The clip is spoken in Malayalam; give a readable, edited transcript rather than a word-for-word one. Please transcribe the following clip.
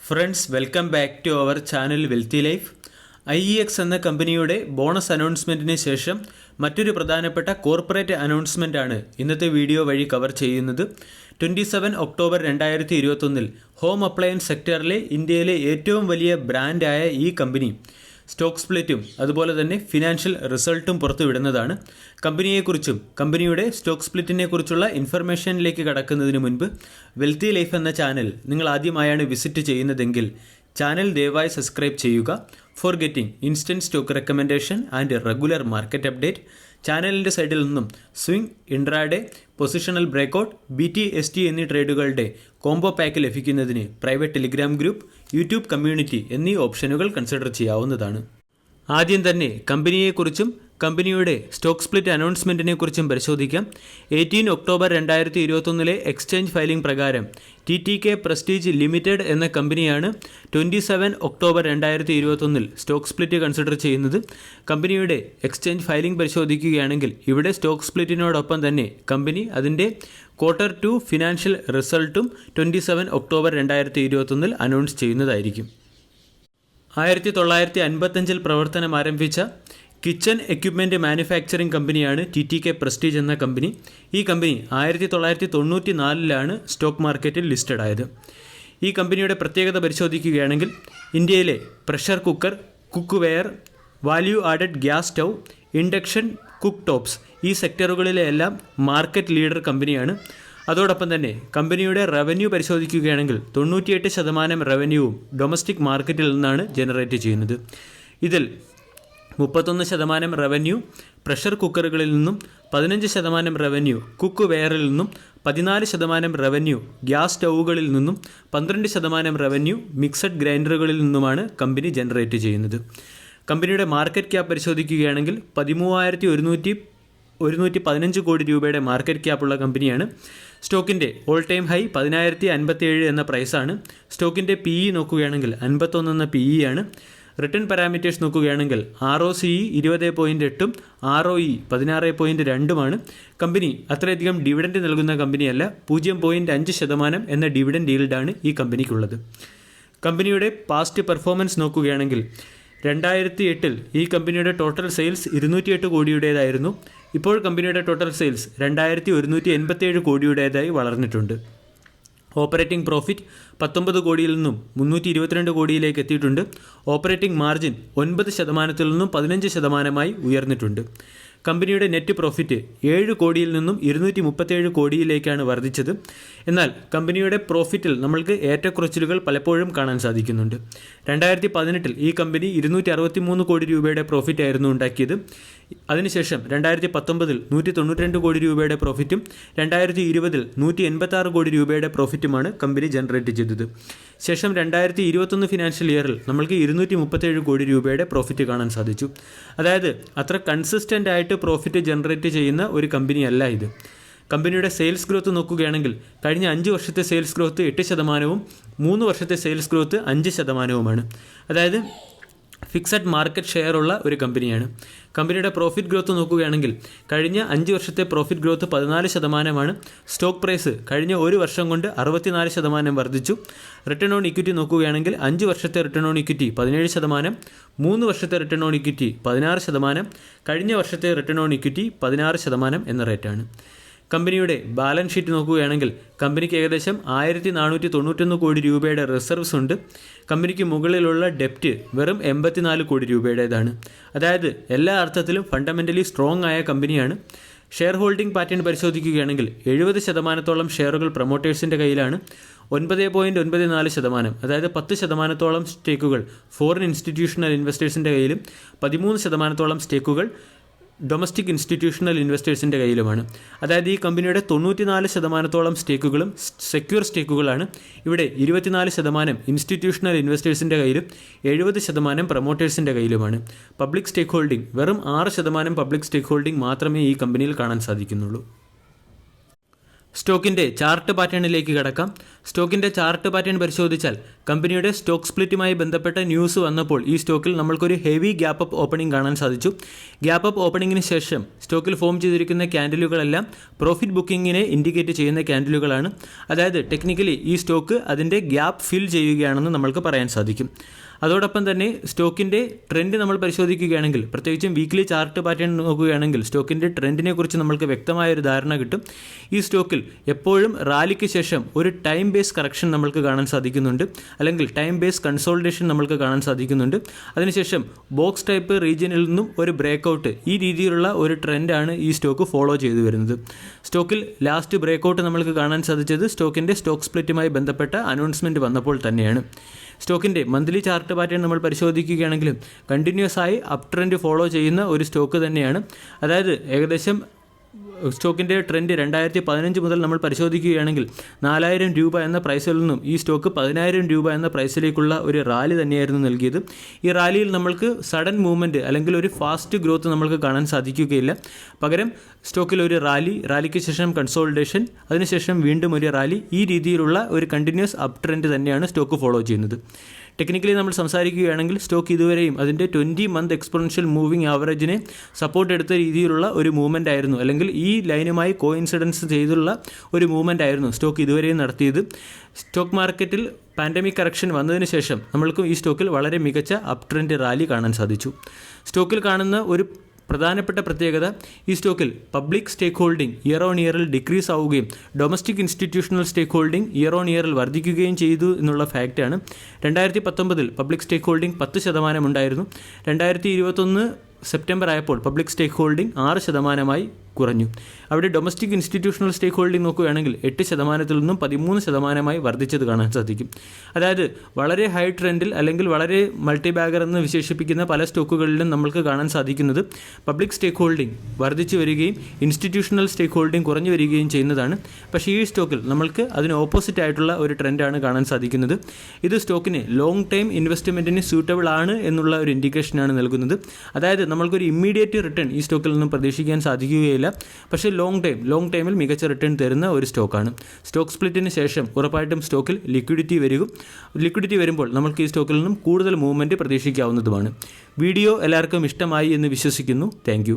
Friends, welcome back to our channel wealthy life. IEX എന്ന കമ്പനിയുടെ ബോണസ് അനൗൺസ്മെൻറ്റിന് ശേഷം മറ്റൊരു പ്രധാനപ്പെട്ട കോർപ്പറേറ്റ് അനൗൺസ്മെൻ്റ് ആണ് ഇന്നത്തെ വീഡിയോ വഴി കവർ ചെയ്യുന്നത്. 27 ഒക്ടോബർ 2021 ഹോം അപ്ലയൻസ് സെക്ടറിലെ ഇന്ത്യയിലെ ഏറ്റവും വലിയ ബ്രാൻഡായ ഈ കമ്പനി സ്റ്റോക്ക് സ്പ്ലിറ്റും അതുപോലെ തന്നെ ഫിനാൻഷ്യൽ റിസൾട്ടും പുറത്തുവിടുന്നതാണ്. കമ്പനിയെക്കുറിച്ചും കമ്പനിയുടെ സ്റ്റോക്ക് സ്പ്ലിറ്റിനെ കുറിച്ചുള്ള ഇൻഫർമേഷനിലേക്ക് കടക്കുന്നതിന് മുൻപ് വെൽത്തി ലൈഫ് എന്ന ചാനൽ നിങ്ങൾ ആദ്യമായാണ് വിസിറ്റ് ചെയ്യുന്നതെങ്കിൽ ചാനൽ ദയവായി സബ്സ്ക്രൈബ് ചെയ്യുക. For getting instant stock recommendation and regular market update. ചാനലിൻ്റെ സൈഡിൽ നിന്നും swing, intraday, positional breakout, BTST എന്നീ ട്രേഡുകളുടെ കോംബോ പാക്ക് ലഭിക്കുന്നതിന് private Telegram group, YouTube community എന്നീ ഓപ്ഷനുകൾ കൺസിഡർ ചെയ്യാവുന്നതാണ്. ആദ്യം തന്നെ കമ്പനിയെക്കുറിച്ചും കമ്പനിയുടെ സ്റ്റോക്ക് സ്പ്ലിറ്റ് അനൗൺസ്മെൻറ്റിനെ കുറിച്ചും പരിശോധിക്കാം. 18 ഒക്ടോബർ 2021 എക്സ്ചേഞ്ച് ഫയലിംഗ് പ്രകാരം TTK പ്രസ്റ്റീജ് ലിമിറ്റഡ് എന്ന കമ്പനിയാണ് 27 ഒക്ടോബർ 2021 സ്റ്റോക്ക് സ്പ്ലിറ്റ് കൺസിഡർ ചെയ്യുന്നത്. കമ്പനിയുടെ എക്സ്ചേഞ്ച് ഫയലിംഗ് പരിശോധിക്കുകയാണെങ്കിൽ ഇവിടെ സ്റ്റോക്ക് സ്പ്ലിറ്റിനോടൊപ്പം തന്നെ കമ്പനി അതിൻ്റെ Q2 ഫിനാൻഷ്യൽ റിസൾട്ടും 27 ഒക്ടോബർ 2021 അനൗൺസ് ചെയ്യുന്നതായിരിക്കും. 1955 പ്രവർത്തനം ആരംഭിച്ച കിച്ചൺ എക്യുപ്മെൻറ്റ് മാനുഫാക്ചറിംഗ് കമ്പനിയാണ് TTK പ്രസ്റ്റീജ് എന്ന കമ്പനി. ഈ കമ്പനി 1994 സ്റ്റോക്ക് മാർക്കറ്റിൽ ലിസ്റ്റഡ് ആയത്. ഈ കമ്പനിയുടെ പ്രത്യേകത പരിശോധിക്കുകയാണെങ്കിൽ ഇന്ത്യയിലെ pressure cooker, cook wear, value added gas stove, induction cook tops ഈ സെക്ടറുകളിലെല്ലാം മാർക്കറ്റ് ലീഡർ കമ്പനിയാണ്. അതോടൊപ്പം തന്നെ കമ്പനിയുടെ റവന്യൂ പരിശോധിക്കുകയാണെങ്കിൽ 98% റവന്യൂവും ഡൊമസ്റ്റിക് മാർക്കറ്റിൽ നിന്നാണ് ജനറേറ്റ് ചെയ്യുന്നത്. ഇതിൽ 31% റവന്യൂ പ്രഷർ കുക്കറുകളിൽ നിന്നും, 15% റവന്യൂ കുക്ക് വെയറിൽ നിന്നും, 14% റവന്യൂ ഗ്യാസ് സ്റ്റൗവുകളിൽ നിന്നും, 12% റവന്യൂ മിക്സഡ് ഗ്രൈൻഡറുകളിൽ നിന്നുമാണ് കമ്പനി ജനറേറ്റ് ചെയ്യുന്നത്. കമ്പനിയുടെ മാർക്കറ്റ് ക്യാപ് പരിശോധിക്കുകയാണെങ്കിൽ 13,115 കോടി രൂപയുടെ മാർക്കറ്റ് ക്യാപ്പുള്ള കമ്പനിയാണ്. സ്റ്റോക്കിൻ്റെ ഓൾ ടൈം ഹൈ 10,057 എന്ന പ്രൈസാണ്. സ്റ്റോക്കിൻ്റെ PE നോക്കുകയാണെങ്കിൽ 51 എന്ന PE ആണ്. റിട്ടേൺ പാരാമീറ്റേഴ്സ് നോക്കുകയാണെങ്കിൽ ROCE 20.8ഉം ROE 16.2ഉമാണ്. കമ്പനി അത്രയധികം ഡിവിഡൻഡ് നൽകുന്ന കമ്പനിയല്ല. 0.5% എന്ന ഡിവിഡൻഡ് ഈൽഡാണ് ഈ കമ്പനിക്കുള്ളത്. കമ്പനിയുടെ പാസ്റ്റ് പെർഫോമൻസ് നോക്കുകയാണെങ്കിൽ 2008 ഈ കമ്പനിയുടെ ടോട്ടൽ സെയിൽസ് 208 കോടിയുടേതായിരുന്നു. ഇപ്പോൾ കമ്പനിയുടെ ടോട്ടൽ സെയിൽസ് 2,187 കോടിയുടേതായി വളർന്നിട്ടുണ്ട്. ഓപ്പറേറ്റിംഗ് പ്രോഫിറ്റ് 19 കോടിയിൽ നിന്നും 322 കോടിയിലേക്ക് എത്തിയിട്ടുണ്ട്. ഓപ്പറേറ്റിംഗ് മാർജിൻ 9% നിന്നും 15% ഉയർന്നിട്ടുണ്ട്. കമ്പനിയുടെ നെറ്റ് പ്രോഫിറ്റ് 7 കോടിയിൽ നിന്നും 237 കോടിയിലേക്കാണ് വർദ്ധിച്ചത്. എന്നാൽ കമ്പനിയുടെ പ്രോഫിറ്റിൽ നമ്മൾക്ക് ഏറ്റക്കുറച്ചിലുകൾ പലപ്പോഴും കാണാൻ സാധിക്കുന്നുണ്ട്. 2018 ഈ കമ്പനി 263 കോടി രൂപയുടെ പ്രോഫിറ്റ് ആയിരുന്നു ഉണ്ടാക്കിയത്. അതിനുശേഷം 2019 192 കോടി രൂപയുടെ പ്രോഫിറ്റും 2020 186 കോടി രൂപയുടെ പ്രോഫിറ്റുമാണ് കമ്പനി ജനറേറ്റ് ചെയ്തത്. ശേഷം 2021 ഫിനാൻഷ്യൽ ഇയറിൽ നമ്മൾക്ക് 237 കോടി രൂപയുടെ പ്രോഫിറ്റ് കാണാൻ സാധിച്ചു. അതായത് അത്ര കൺസിസ്റ്റൻ്റ് ആയിട്ട് പ്രോഫിറ്റ് ജനറേറ്റ് ചെയ്യുന്ന ഒരു കമ്പനിയല്ല ഇത്. കമ്പനിയുടെ സെയിൽസ് ഗ്രോത്ത് നോക്കുകയാണെങ്കിൽ കഴിഞ്ഞ 5 വർഷത്തെ സെയിൽസ് ഗ്രോത്ത് 8%, 3 വർഷത്തെ സെയിൽസ് ഗ്രോത്ത് 5%. അതായത് ഫിക്സഡ് മാർക്കറ്റ് ഷെയർ ഉള്ള ഒരു കമ്പനിയാണ്. കമ്പനിയുടെ പ്രോഫിറ്റ് ഗ്രോത്ത് നോക്കുകയാണെങ്കിൽ കഴിഞ്ഞ 5 വർഷത്തെ പ്രോഫിറ്റ് ഗ്രോത്ത് 14%. സ്റ്റോക്ക് പ്രൈസ് കഴിഞ്ഞ ഒരു വർഷം കൊണ്ട് 64% വർദ്ധിച്ചു. റിട്ടേൺ ഓൺ ഇക്വിറ്റി നോക്കുകയാണെങ്കിൽ 5 വർഷത്തെ റിട്ടേൺ ഓൺ ഇക്വിറ്റി 17%, 3 വർഷത്തെ റിട്ടേൺ ഓൺ ഇക്വിറ്റി 16%, കഴിഞ്ഞ വർഷത്തെ റിട്ടേൺ ഓൺ ഇക്വിറ്റി 16% എന്ന റേറ്റാണ്. കമ്പനിയുടെ ബാലൻസ് ഷീറ്റ് നോക്കുകയാണെങ്കിൽ കമ്പനിക്ക് ഏകദേശം 1,491 കോടി രൂപയുടെ റിസർവ്സ് ഉണ്ട്. കമ്പനിക്ക് മുകളിലുള്ള ഡെപ്റ്റ് വെറും 84 കോടി രൂപയുടേതാണ്. അതായത് എല്ലാ അർത്ഥത്തിലും ഫണ്ടമെൻ്റലി സ്ട്രോങ് ആയ കമ്പനിയാണ്. ഷെയർ ഹോൾഡിംഗ് പാറ്റേൺ പരിശോധിക്കുകയാണെങ്കിൽ 70% ഷെയറുകൾ പ്രൊമോട്ടേഴ്സിൻ്റെ കയ്യിലാണ്. 9.94%, അതായത് 10% സ്റ്റേക്കുകൾ ഫോറിൻ ഇൻസ്റ്റിറ്റ്യൂഷണൽ ഇൻവെസ്റ്റേഴ്സിൻ്റെ കയ്യിലും 13% സ്റ്റേക്കുകൾ ഡൊമസ്റ്റിക് ഇൻസ്റ്റിറ്റ്യൂഷണൽ ഇൻവെസ്റ്റേഴ്സിൻ്റെ കയ്യിലുമാണ്. അതായത് ഈ കമ്പനിയുടെ 94% സ്റ്റേക്കുകളും സെക്യൂർ സ്റ്റേക്കുകളാണ്. ഇവിടെ 24% ഇൻസ്റ്റിറ്റ്യൂഷണൽ ഇൻവെസ്റ്റേഴ്സിൻ്റെ കയ്യിലും 70% പ്രൊമോട്ടേഴ്സിൻ്റെ കയ്യിലുമാണ്. പബ്ലിക് സ്റ്റേക്ക് ഹോൾഡിംഗ് വെറും 6% പബ്ലിക് സ്റ്റേക്ക് ഹോൾഡിംഗ് മാത്രമേ ഈ കമ്പനിയിൽ കാണാൻ സാധിക്കുന്നുള്ളൂ. സ്റ്റോക്കിൻ്റെ ചാർട്ട് പാറ്റേണിലേക്ക് കടക്കാം. സ്റ്റോക്കിൻ്റെ ചാർട്ട് പാറ്റേൺ പരിശോധിച്ചാൽ കമ്പനിയുടെ സ്റ്റോക്ക് സ്പ്ലിറ്റുമായി ബന്ധപ്പെട്ട ന്യൂസ് വന്നപ്പോൾ ഈ സ്റ്റോക്കിൽ നമ്മൾക്കൊരു ഹെവി ഗ്യാപ്പ് അപ്പ് ഓപ്പണിംഗ് കാണാൻ സാധിച്ചു. ഗ്യാപ്പ് അപ്പ് ഓപ്പണിംഗിന് ശേഷം സ്റ്റോക്കിൽ ഫോം ചെയ്തിരിക്കുന്ന ക്യാൻഡിലുകളെല്ലാം പ്രോഫിറ്റ് ബുക്കിങ്ങിനെ ഇൻഡിക്കേറ്റ് ചെയ്യുന്ന ക്യാൻഡിലുകളാണ്. അതായത് ടെക്നിക്കലി ഈ സ്റ്റോക്ക് അതിൻ്റെ ഗ്യാപ്പ് ഫിൽ ചെയ്യുകയാണെന്ന് നമ്മൾക്ക് പറയാൻ സാധിക്കും. അതോടൊപ്പം തന്നെ സ്റ്റോക്കിൻ്റെ ട്രെൻഡ് നമ്മൾ പരിശോധിക്കുകയാണെങ്കിൽ, പ്രത്യേകിച്ചും വീക്ക്ലി ചാർട്ട് പാറ്റേൺ നോക്കുകയാണെങ്കിൽ സ്റ്റോക്കിൻ്റെ ട്രെൻഡിനെ കുറിച്ച് നമ്മൾക്ക് വ്യക്തമായൊരു ധാരണ കിട്ടും. ഈ സ്റ്റോക്കിൽ എപ്പോഴും റാലിക്ക് ശേഷം ഒരു ടൈം ബേസ് കറക്ഷൻ നമ്മൾക്ക് കാണാൻ സാധിക്കുന്നുണ്ട്, അല്ലെങ്കിൽ ടൈം ബേസ് കൺസോൾട്ടേഷൻ നമ്മൾക്ക് കാണാൻ സാധിക്കുന്നുണ്ട്. അതിനുശേഷം ബോക്സ് ടൈപ്പ് റീജിയനിൽ നിന്നും ഒരു ബ്രേക്കൗട്ട്, ഈ രീതിയിലുള്ള ഒരു ട്രെൻഡാണ് ഈ സ്റ്റോക്ക് ഫോളോ ചെയ്തു വരുന്നത്. സ്റ്റോക്കിൽ ലാസ്റ്റ് ബ്രേക്കൗട്ട് നമ്മൾക്ക് കാണാൻ സാധിച്ചത് സ്റ്റോക്കിൻ്റെ സ്റ്റോക്ക് സ്പ്ലിറ്റുമായി ബന്ധപ്പെട്ട അനൗൺസ്മെൻറ്റ് വന്നപ്പോൾ തന്നെയാണ്. സ്റ്റോക്കിൻ്റെ മന്ത്ലി ചാർട്ട് പാറ്റേൺ നമ്മൾ പരിശോധിക്കുകയാണെങ്കിലും കണ്ടിന്യൂസ് ആയി അപ് ട്രെൻഡ് ഫോളോ ചെയ്യുന്ന ഒരു സ്റ്റോക്ക് തന്നെയാണ്. അതായത് ഏകദേശം സ്റ്റോക്കിൻ്റെ ട്രെൻഡ് 2015 മുതൽ നമ്മൾ പരിശോധിക്കുകയാണെങ്കിൽ 4000 രൂപ എന്ന പ്രൈസിൽ നിന്നും ഈ സ്റ്റോക്ക് 10000 രൂപ എന്ന പ്രൈസിലേക്കുള്ള ഒരു റാലി തന്നെയായിരുന്നു നൽകിയത്. ഈ റാലിയിൽ നമ്മൾക്ക് സഡൻ മൂവ്മെൻറ്റ് അല്ലെങ്കിൽ ഒരു ഫാസ്റ്റ് ഗ്രോത്ത് നമ്മൾക്ക് കാണാൻ സാധിക്കുകയില്ല. പകരം സ്റ്റോക്കിൽ ഒരു റാലിക്ക് ശേഷം കൺസോൾട്ടേഷൻ, അതിനുശേഷം വീണ്ടും ഒരു റാലി, ഈ രീതിയിലുള്ള ഒരു കണ്ടിന്യൂസ് അപ് ട്രെൻഡ് തന്നെയാണ് സ്റ്റോക്ക് ഫോളോ ചെയ്യുന്നത്. ടെക്നിക്കലി നമ്മൾ സംസാരിക്കുകയാണെങ്കിൽ സ്റ്റോക്ക് ഇതുവരെയും അതിൻ്റെ 20 മന്ത് എക്സ്പോണൻഷ്യൽ മൂവിങ് ആവറേജിനെ സപ്പോർട്ട് എടുത്ത രീതിയിലുള്ള ഒരു മൂവ്മെൻ്റ് ആയിരുന്നു, അല്ലെങ്കിൽ ഈ ലൈനുമായി കോയിൻസിഡൻസ് ചെയ്തുള്ള ഒരു മൂവ്മെൻ്റ് ആയിരുന്നു സ്റ്റോക്ക് ഇതുവരെയും നടത്തിയത്. സ്റ്റോക്ക് മാർക്കറ്റിൽ പാൻഡമിക് കറക്ഷൻ വന്നതിന് ശേഷം നമ്മൾക്കും ഈ സ്റ്റോക്കിൽ വളരെ മികച്ച അപ് ട്രെൻഡ് റാലി കാണാൻ സാധിച്ചു. സ്റ്റോക്കിൽ കാണുന്ന ഒരു പ്രധാനപ്പെട്ട പ്രത്യേകത, ഈ സ്റ്റോക്കിൽ public stake holding year on ഇയറിൽ ഡിക്രീസ് ആവുകയും domestic institutional stake holding year on ഇയറിൽ വർദ്ധിക്കുകയും ചെയ്തു എന്നുള്ള ഫാക്റ്റാണ്. 2019 പബ്ലിക് സ്റ്റേക്ക് ഹോൾഡിംഗ് 10% ഉണ്ടായിരുന്നു. 2021 സെപ്റ്റംബർ ആയപ്പോൾ പബ്ലിക് സ്റ്റേക്ക് ഹോൾഡിംഗ് 6% കുറഞ്ഞു. അവിടെ ഡൊമസ്റ്റിക് ഇൻസ്റ്റിറ്റ്യൂഷണൽ സ്റ്റേക്ക് ഹോൾഡിംഗ് നോക്കുകയാണെങ്കിൽ 8% നിന്നും 13% വർദ്ധിച്ചത് കാണാൻ സാധിക്കും. അതായത് വളരെ ഹൈ ട്രെൻഡിൽ അല്ലെങ്കിൽ വളരെ മൾട്ടി ബാഗർ എന്ന് വിശേഷിപ്പിക്കുന്ന പല സ്റ്റോക്കുകളിലും നമ്മൾക്ക് കാണാൻ സാധിക്കുന്നത് പബ്ലിക് സ്റ്റേക്ക് ഹോൾഡിംഗ് വർദ്ധിച്ചു വരികയും ഇൻസ്റ്റിറ്റ്യൂഷണൽ സ്റ്റേക്ക് ഹോൾഡിംഗ് കുറഞ്ഞു വരികയും ചെയ്യുന്നതാണ്. പക്ഷേ ഈ സ്റ്റോക്കിൽ നമ്മൾക്ക് അതിന് ഓപ്പോസിറ്റ് ആയിട്ടുള്ള ഒരു ട്രെൻഡാണ് കാണാൻ സാധിക്കുന്നത്. ഇത് സ്റ്റോക്കിന് ലോങ് ടൈം ഇൻവെസ്റ്റ്മെൻറ്റിന് സ്യൂട്ടബിൾ ആണ് എന്നുള്ള ഒരു ഇൻഡിക്കേഷനാണ് നൽകുന്നത്. അതായത് നമ്മൾക്കൊരു ഇമ്മീഡിയറ്റ് റിട്ടേൺ ഈ സ്റ്റോക്കിൽ നിന്നും പ്രതീക്ഷിക്കാൻ സാധിക്കുകയില്ല. പക്ഷേ ലോങ് ടൈമിൽ മികച്ച റിട്ടേൺ തരുന്ന ഒരു സ്റ്റോക്കാണ്. സ്റ്റോക്ക് സ്പ്ലിറ്റിന് ശേഷം ഉറപ്പായിട്ടും സ്റ്റോക്കിൽ ലിക്വിഡിറ്റി വരുമ്പോൾ നമ്മൾക്ക് ഈ സ്റ്റോക്കിൽ നിന്നും കൂടുതൽ മൂവ്മെൻറ്റ് പ്രതീക്ഷിക്കാവുന്നതുമാണ്. വീഡിയോ എല്ലാവർക്കും ഇഷ്ടമായി എന്ന് വിശ്വസിക്കുന്നു. താങ്ക്